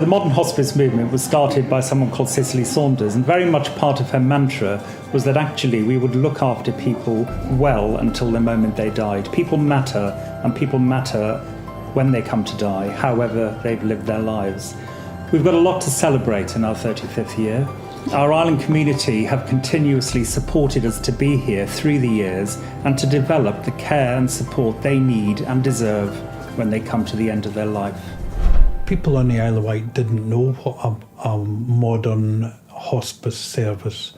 The modern hospice movement was started by someone called Cicely Saunders, and very much part of her mantra was that actually we would look after people well until the moment they died. People matter, and people matter when they come to die, however they've lived their lives. We've got a lot to celebrate in our 35th year. Our island community have continuously supported us to be here through the years and to develop the care and support they need and deserve when they come to the end of their life. People on the Isle of Wight didn't know what a modern hospice service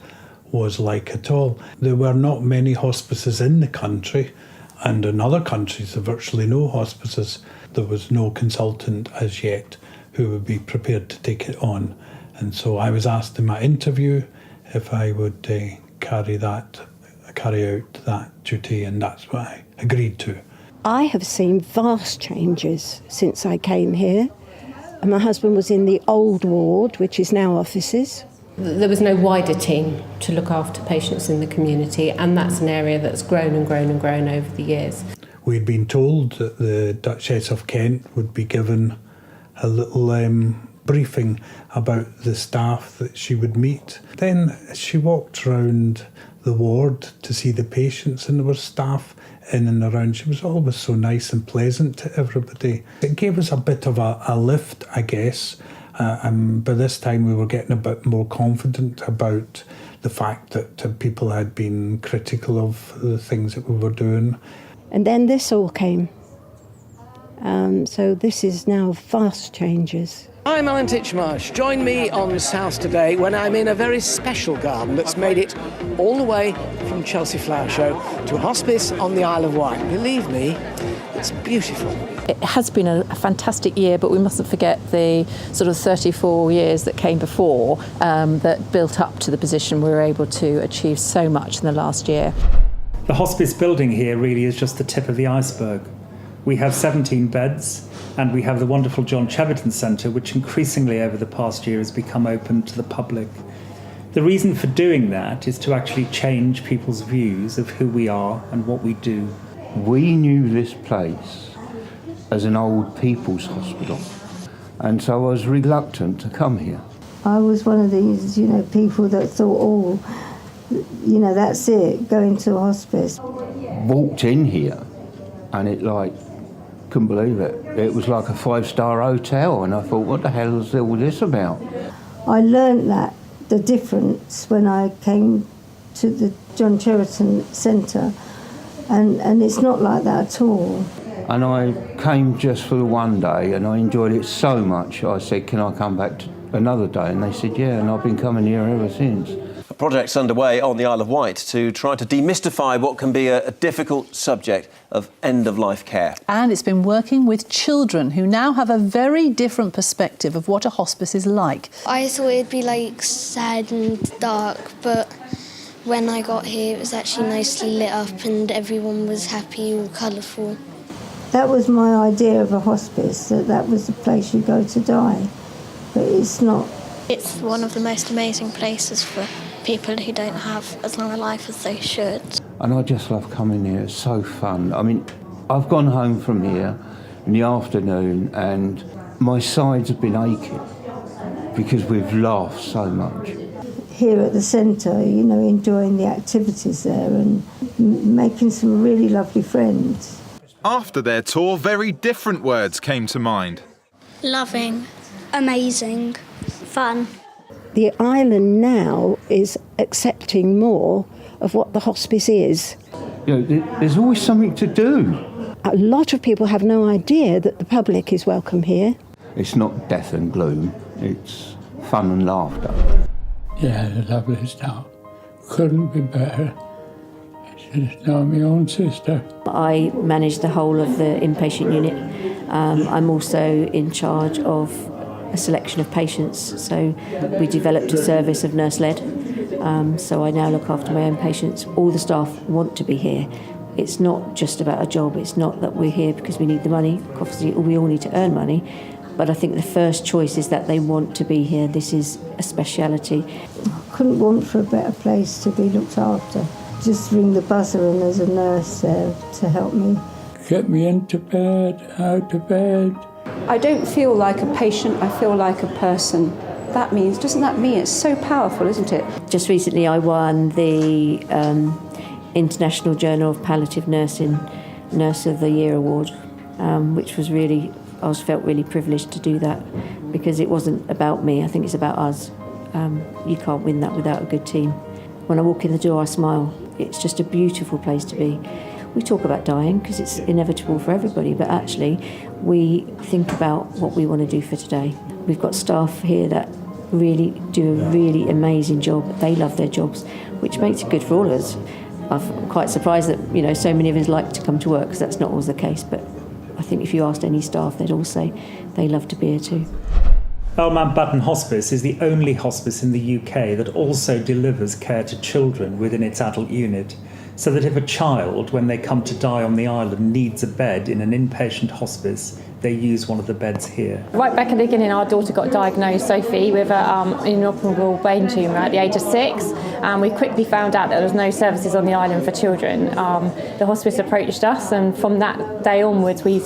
was like at all. There were not many hospices in the country, and in other countries there were virtually no hospices. There was no consultant as yet who would be prepared to take it on. And so I was asked in my interview if I would carry out that duty, and that's what I agreed to. I have seen vast changes since I came here. My husband was in the old ward, which is now offices. There was no wider team to look after patients in the community, and that's an area that's grown and grown and grown over the years. We'd been told that the Duchess of Kent would be given a little briefing about the staff that she would meet. Then she walked around the ward to see the patients, and there was staff in and around. She was always so nice and pleasant to everybody. It gave us a bit of a lift, I guess. By this time we were getting a bit more confident about the fact that people had been critical of the things that we were doing. And then this all came. So this is now vast changes. I'm Alan Titchmarsh. Join me on South today when I'm in a very special garden that's made it all the way from Chelsea Flower Show to a hospice on the Isle of Wight. Believe me, it's beautiful. It has been a fantastic year, but we mustn't forget the sort of 34 years that came before that built up to the position we were able to achieve so much in the last year. The hospice building here really is just the tip of the iceberg. We have 17 beds, and we have the wonderful John Cheverton Centre, which increasingly over the past year has become open to the public. The reason for doing that is to actually change people's views of who we are and what we do. We knew this place as an old people's hospital, and so I was reluctant to come here. I was one of these, people that thought, that's it, going to a hospice. Walked in here, and it couldn't believe it. It was like a 5-star hotel, and I thought, what the hell is all this about? I learnt the difference when I came to the John Cheverton Centre, and it's not like that at all. And I came just for the one day, and I enjoyed it so much. I said, can I come back another day? And they said, yeah, and I've been coming here ever since. A project's underway on the Isle of Wight to try to demystify what can be a difficult subject of end-of-life care. And it's been working with children who now have a very different perspective of what a hospice is like. I thought it'd be sad and dark, but when I got here it was actually nicely lit up and everyone was happy, all colourful. That was my idea of a hospice, that was the place you go to die, but it's not. It's one of the most amazing places for people who don't have as long a life as they should. And I just love coming here, it's so fun. I mean, I've gone home from here in the afternoon and my sides have been aching because we've laughed so much. Here at the centre, enjoying the activities there and making some really lovely friends. After their tour, very different words came to mind. Loving, amazing, fun. The island now is accepting more of what the hospice is. There's always something to do. A lot of people have no idea that the public is welcome here. It's not death and gloom, it's fun and laughter. Yeah, the lovely stuff. Couldn't be better. She's now my own sister. I manage the whole of the inpatient unit. I'm also in charge of a selection of patients, so we developed a service of nurse-led, so I now look after my own patients. All the staff want to be here. It's not just about a job, it's not that we're here because we need the money, obviously we all need to earn money, but I think the first choice is that they want to be here. This is a speciality. I couldn't want for a better place to be looked after. Just ring the buzzer and there's a nurse there to help me. Get me into bed, out of bed. I don't feel like a patient, I feel like a person. Doesn't that mean it's so powerful, isn't it? Just recently I won the International Journal of Palliative Nursing Nurse of the Year Award, which was really, I felt really privileged to do that because it wasn't about me, I think it's about us. You can't win that without a good team. When I walk in the door, I smile. It's just a beautiful place to be. We talk about dying because it's inevitable for everybody, but actually we think about what we want to do for today. We've got staff here that really do a really amazing job. They love their jobs, which makes it good for all of us. I'm quite surprised that so many of us like to come to work because that's not always the case, but I think if you asked any staff, they'd all say they love to be here too. Earl Mountbatten Hospice is the only hospice in the UK that also delivers care to children within its adult unit, so that if a child, when they come to die on the island, needs a bed in an inpatient hospice, they use one of the beds here. Right back at the beginning, our daughter got diagnosed, Sophie, with an inoperable brain tumour at the age of 6, and we quickly found out that there was no services on the island for children. The hospice approached us, and from that day onwards, we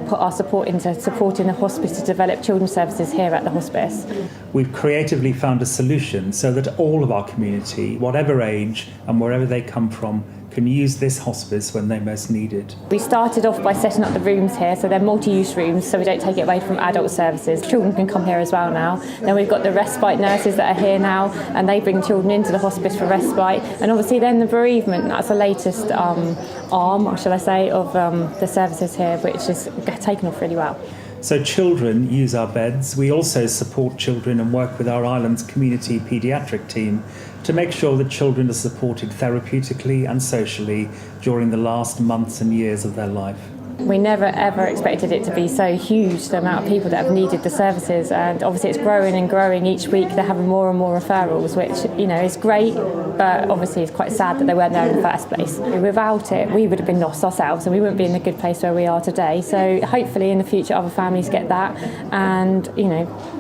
put our support into supporting the hospice to develop children's services here at the hospice. We've creatively found a solution so that all of our community, whatever age and wherever they come from, can use this hospice when they most need it. We started off by setting up the rooms here, so they're multi-use rooms, so we don't take it away from adult services. Children can come here as well now. Then we've got the respite nurses that are here now, and they bring children into the hospice for respite. And obviously then the bereavement, that's the latest arm, or shall I say, of the services here, which is taken off really well. So children use our beds. We also support children and work with our island's community paediatric team to make sure that children are supported therapeutically and socially during the last months and years of their life. We never ever expected it to be so huge, the amount of people that have needed the services, and obviously it's growing and growing each week. They're having more and more referrals, which is great, but obviously it's quite sad that they weren't there in the first place. Without it, we would have been lost ourselves and we wouldn't be in the good place where we are today. So hopefully in the future other families get that, and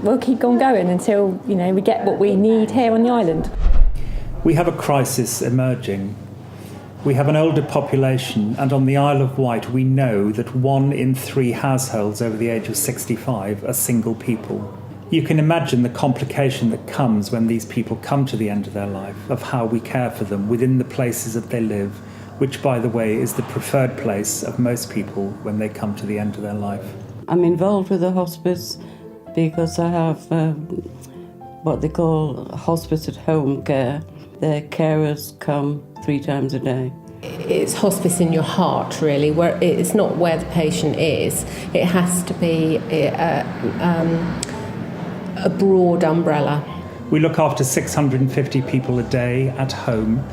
we'll keep on going until we get what we need here on the island. We have a crisis emerging. We have an older population, and on the Isle of Wight we know that 1 in 3 households over the age of 65 are single people. You can imagine the complication that comes when these people come to the end of their life, of how we care for them within the places that they live, which, by the way, is the preferred place of most people when they come to the end of their life. I'm involved with the hospice because I have what they call hospice at home care. Their carers come 3 times a day. It's hospice in your heart, really, where it's not where the patient is. It has to be a broad umbrella. We look after 650 people a day at home,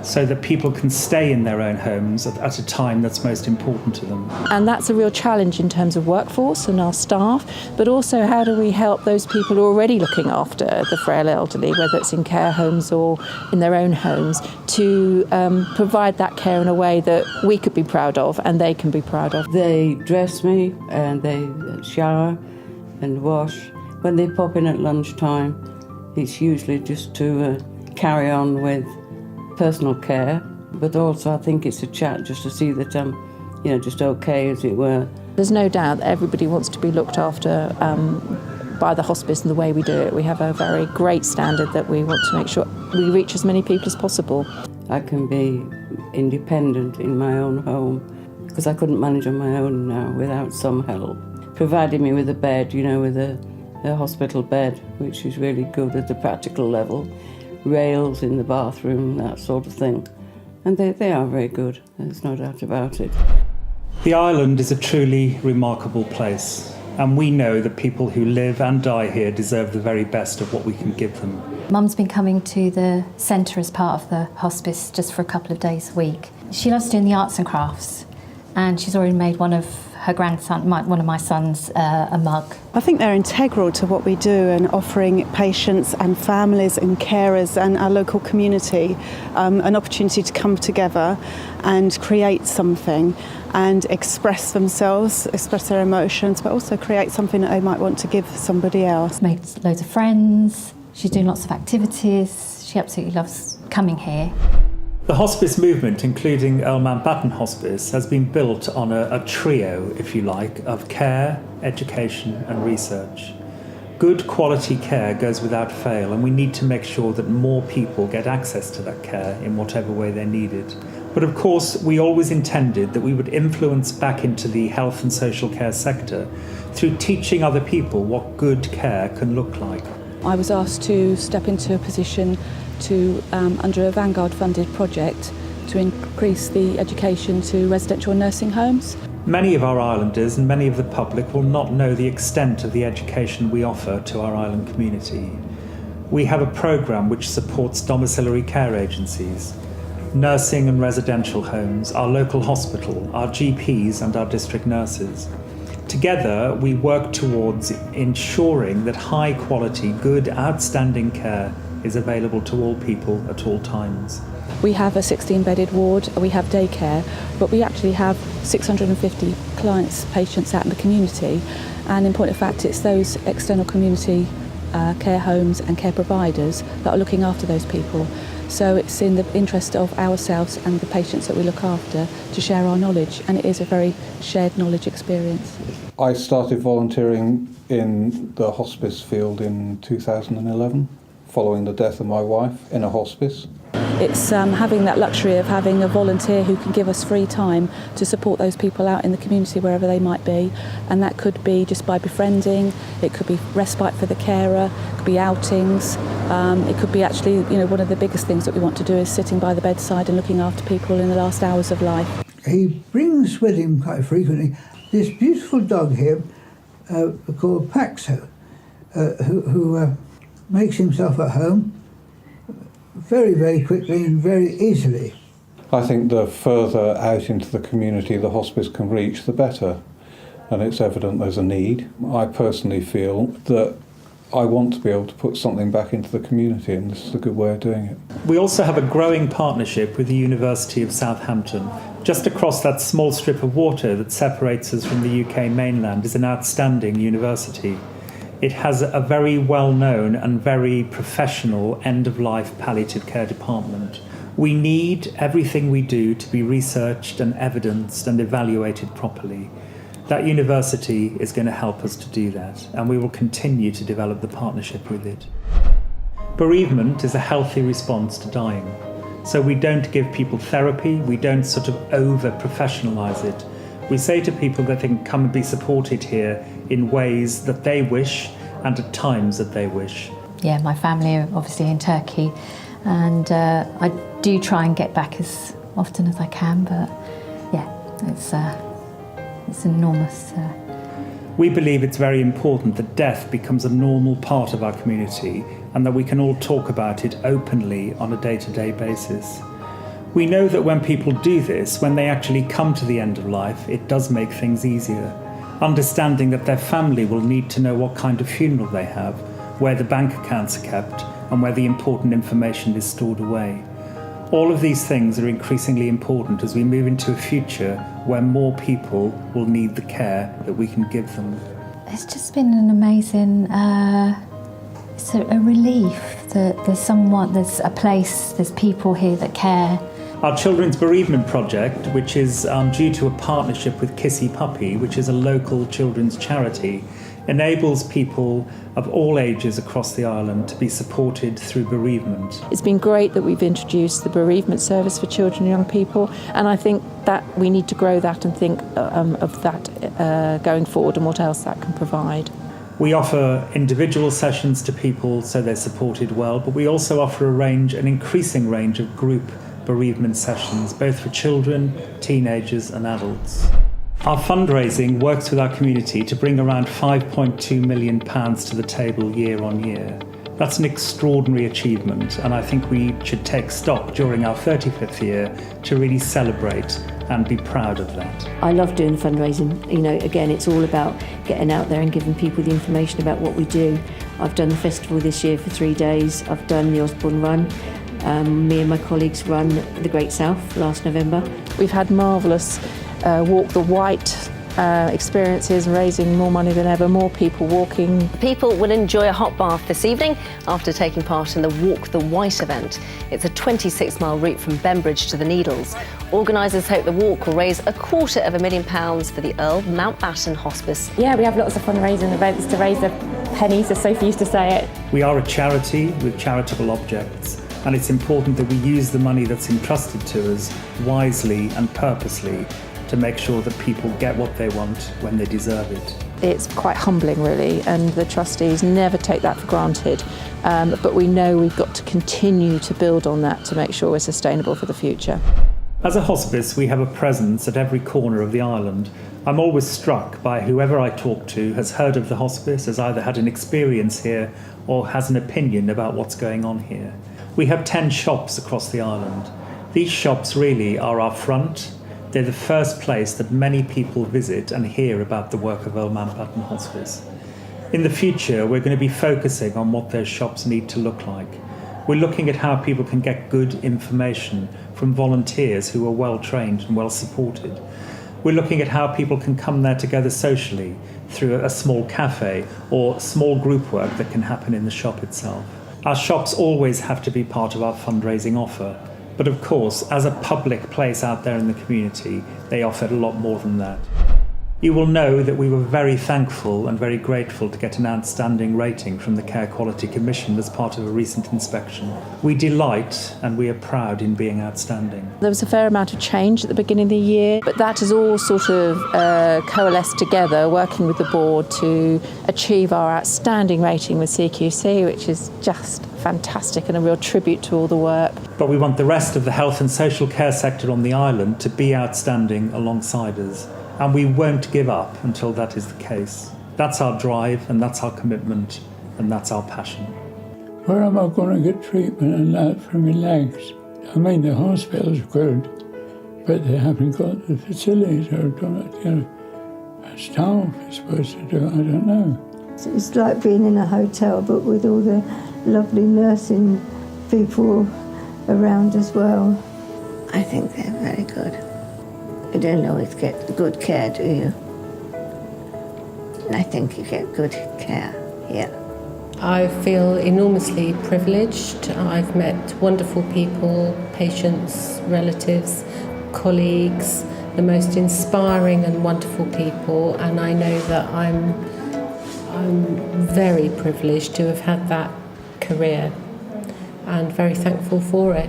so that people can stay in their own homes at a time that's most important to them. And that's a real challenge in terms of workforce and our staff, but also how do we help those people who are already looking after the frail elderly, whether it's in care homes or in their own homes, to provide that care in a way that we could be proud of and they can be proud of. They dress me and they shower and wash. When they pop in at lunchtime, it's usually just to carry on with personal care, but also I think it's a chat just to see that I'm, just okay, as it were. There's no doubt that everybody wants to be looked after by the hospice and the way we do it. We have a very great standard that we want to make sure we reach as many people as possible. I can be independent in my own home because I couldn't manage on my own now without some help. Providing me with a bed, with a hospital bed, which is really good at the practical level. Rails in the bathroom, that sort of thing. And they are very good, there's no doubt about it. The island is a truly remarkable place, and we know that people who live and die here deserve the very best of what we can give them. Mum's been coming to the centre as part of the hospice just for a couple of days a week. She loves doing the arts and crafts, and she's already made one of her grandson, one of my sons, a mug. I think they're integral to what we do, and offering patients and families and carers and our local community an opportunity to come together and create something and express themselves, express their emotions, but also create something that they might want to give somebody else. Made loads of friends, she's doing lots of activities, she absolutely loves coming here. The hospice movement, including Earl Mountbatten Hospice, has been built on a trio, if you like, of care, education and research. Good quality care goes without fail, and we need to make sure that more people get access to that care in whatever way they need it. But of course, we always intended that we would influence back into the health and social care sector through teaching other people what good care can look like. I was asked to step into a position to, under a Vanguard-funded project, to increase the education to residential nursing homes. Many of our islanders and many of the public will not know the extent of the education we offer to our island community. We have a programme which supports domiciliary care agencies, nursing and residential homes, our local hospital, our GPs and our district nurses. Together, we work towards ensuring that high quality, good, outstanding care is available to all people at all times. We have a 16-bedded ward, we have daycare, but we actually have 650 clients, patients out in the community. And in point of fact, it's those external community care homes and care providers that are looking after those people. So it's in the interest of ourselves and the patients that we look after to share our knowledge, and it is a very shared knowledge experience. I started volunteering in the hospice field in 2011, following the death of my wife in a hospice. It's having that luxury of having a volunteer who can give us free time to support those people out in the community wherever they might be, and that could be just by befriending, it could be respite for the carer, it could be outings, it could be actually, one of the biggest things that we want to do is sitting by the bedside and looking after people in the last hours of life. He brings with him quite frequently this beautiful dog here called Paxo, who makes himself at home very, very quickly and very easily. I think the further out into the community the hospice can reach, the better. And it's evident there's a need. I personally feel that I want to be able to put something back into the community, and this is a good way of doing it. We also have a growing partnership with the University of Southampton. Just across that small strip of water that separates us from the UK mainland is an outstanding university. It has a very well-known and very professional end-of-life palliative care department. We need everything we do to be researched and evidenced and evaluated properly. That university is going to help us to do that, and we will continue to develop the partnership with it. Bereavement is a healthy response to dying. So we don't give people therapy, we don't sort of over-professionalise it. We say to people that they can come and be supported here in ways that they wish and at times that they wish. Yeah, my family are obviously in Turkey, and I do try and get back as often as I can, but yeah, it's enormous. We believe it's very important that death becomes a normal part of our community and that we can all talk about it openly on a day-to-day basis. We know that when people do this, when they actually come to the end of life, it does make things easier. Understanding that their family will need to know what kind of funeral they have, where the bank accounts are kept, and where the important information is stored away. All of these things are increasingly important as we move into a future where more people will need the care that we can give them. It's just been an amazing, it's a relief that there's a place, there's people here that care. Our Children's Bereavement Project, which is due to a partnership with Kissy Puppy, which is a local children's charity, enables people of all ages across the island to be supported through bereavement. It's been great that we've introduced the bereavement service for children and young people, and I think that we need to grow that and think of that going forward and what else that can provide. We offer individual sessions to people so they're supported well, but we also offer an increasing range of group bereavement sessions, both for children, teenagers and adults. Our fundraising works with our community to bring around £5.2 million to the table year on year. That's an extraordinary achievement, and I think we should take stock during our 35th year to really celebrate and be proud of that. I love doing fundraising. Again, it's all about getting out there and giving people the information about what we do. I've done the festival this year for 3 days. I've done the Osborne Run. Me and my colleagues run the Great South last November. We've had marvellous Walk the White experiences, raising more money than ever, more people walking. People will enjoy a hot bath this evening after taking part in the Walk the White event. It's a 26-mile route from Bembridge to the Needles. Organisers hope the walk will raise £250,000 for the Earl Mountbatten Hospice. Yeah, we have lots of fundraising events to raise the pennies, as Sophie used to say it. We are a charity with charitable objects, and it's important that we use the money that's entrusted to us wisely and purposely to make sure that people get what they want when they deserve it. It's quite humbling, really, and the trustees never take that for granted. But we know we've got to continue to build on that to make sure we're sustainable for the future. As a hospice, we have a presence at every corner of the island. I'm always struck by whoever I talk to has heard of the hospice, has either had an experience here or has an opinion about what's going on here. We have 10 shops across the island. These shops really are our front. They're the first place that many people visit and hear about the work of Earl Mountbatten Hospice. In the future, we're going to be focusing on what those shops need to look like. We're looking at how people can get good information from volunteers who are well trained and well supported. We're looking at how people can come there together socially through a small cafe or small group work that can happen in the shop itself. Our shops always have to be part of our fundraising offer, but of course, as a public place out there in the community, they offer a lot more than that. You will know that we were very thankful and very grateful to get an outstanding rating from the Care Quality Commission as part of a recent inspection. We delight and we are proud in being outstanding. There was a fair amount of change at the beginning of the year, but that has all sort of coalesced together, working with the board to achieve our outstanding rating with CQC, which is just fantastic and a real tribute to all the work. But we want the rest of the health and social care sector on the island to be outstanding alongside us. And we won't give up until that is the case. That's our drive and that's our commitment and that's our passion. Where am I going to get treatment and that for my legs? I mean, the hospital's good, but they haven't got the facilities or done it. You know, a staff is supposed to do it, I don't know. It's like being in a hotel, but with all the lovely nursing people around as well. I think they're very good. You don't always get good care, do you? And I think you get good care here. I feel enormously privileged. I've met wonderful people, patients, relatives, colleagues, the most inspiring and wonderful people, and I know that I'm very privileged to have had that career and very thankful for it.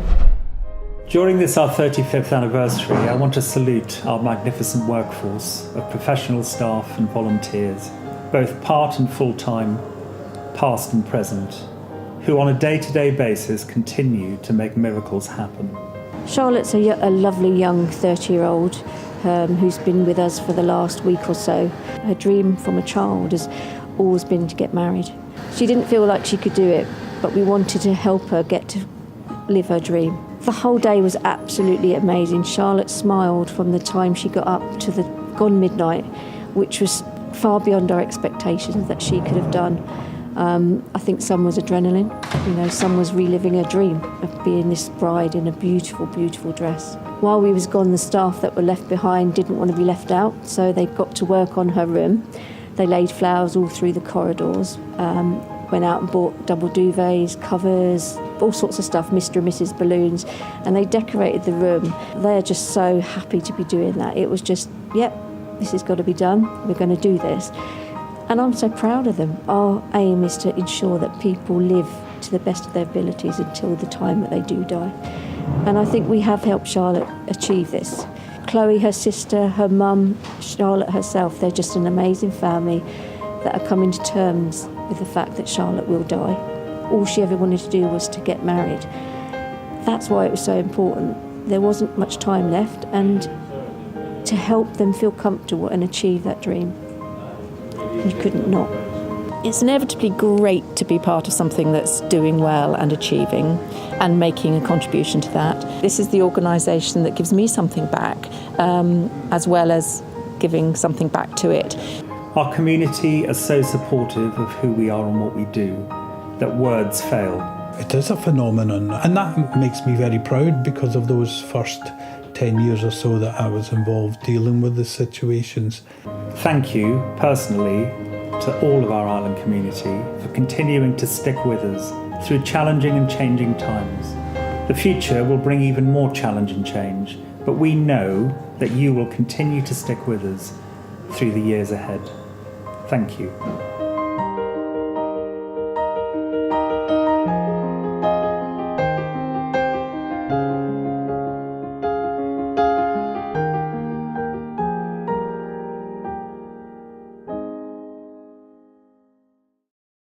During this, our 35th anniversary, I want to salute our magnificent workforce of professional staff and volunteers, both part and full-time, past and present, who on a day-to-day basis continue to make miracles happen. Charlotte's a lovely young 30-year-old who's been with us for the last week or so. Her dream from a child has always been to get married. She didn't feel like she could do it, but we wanted to help her get to live her dream. The whole day was absolutely amazing. Charlotte smiled from the time she got up to the gone midnight, which was far beyond our expectations that she could have done. I think some was adrenaline, some was reliving her dream of being this bride in a beautiful, beautiful dress. While we was gone, the staff that were left behind didn't want to be left out, so they got to work on her room. They laid flowers all through the corridors, went out and bought double duvets, covers, all sorts of stuff, Mr. and Mrs. balloons, and they decorated the room. They're just so happy to be doing that. It was just, yep, this has got to be done. We're going to do this. And I'm so proud of them. Our aim is to ensure that people live to the best of their abilities until the time that they do die. And I think we have helped Charlotte achieve this. Chloe, her sister, her mum, Charlotte herself, they're just an amazing family that are coming to terms with the fact that Charlotte will die. All she ever wanted to do was to get married. That's why it was so important. There wasn't much time left, and to help them feel comfortable and achieve that dream, you couldn't not. It's inevitably great to be part of something that's doing well and achieving and making a contribution to that. This is the organisation that gives me something back, as well as giving something back to it. Our community is so supportive of who we are and what we do that words fail. It is a phenomenon, and that makes me very proud because of those first 10 years or so that I was involved dealing with the situations. Thank you, personally, to all of our island community for continuing to stick with us through challenging and changing times. The future will bring even more challenge and change, but we know that you will continue to stick with us through the years ahead. Thank you.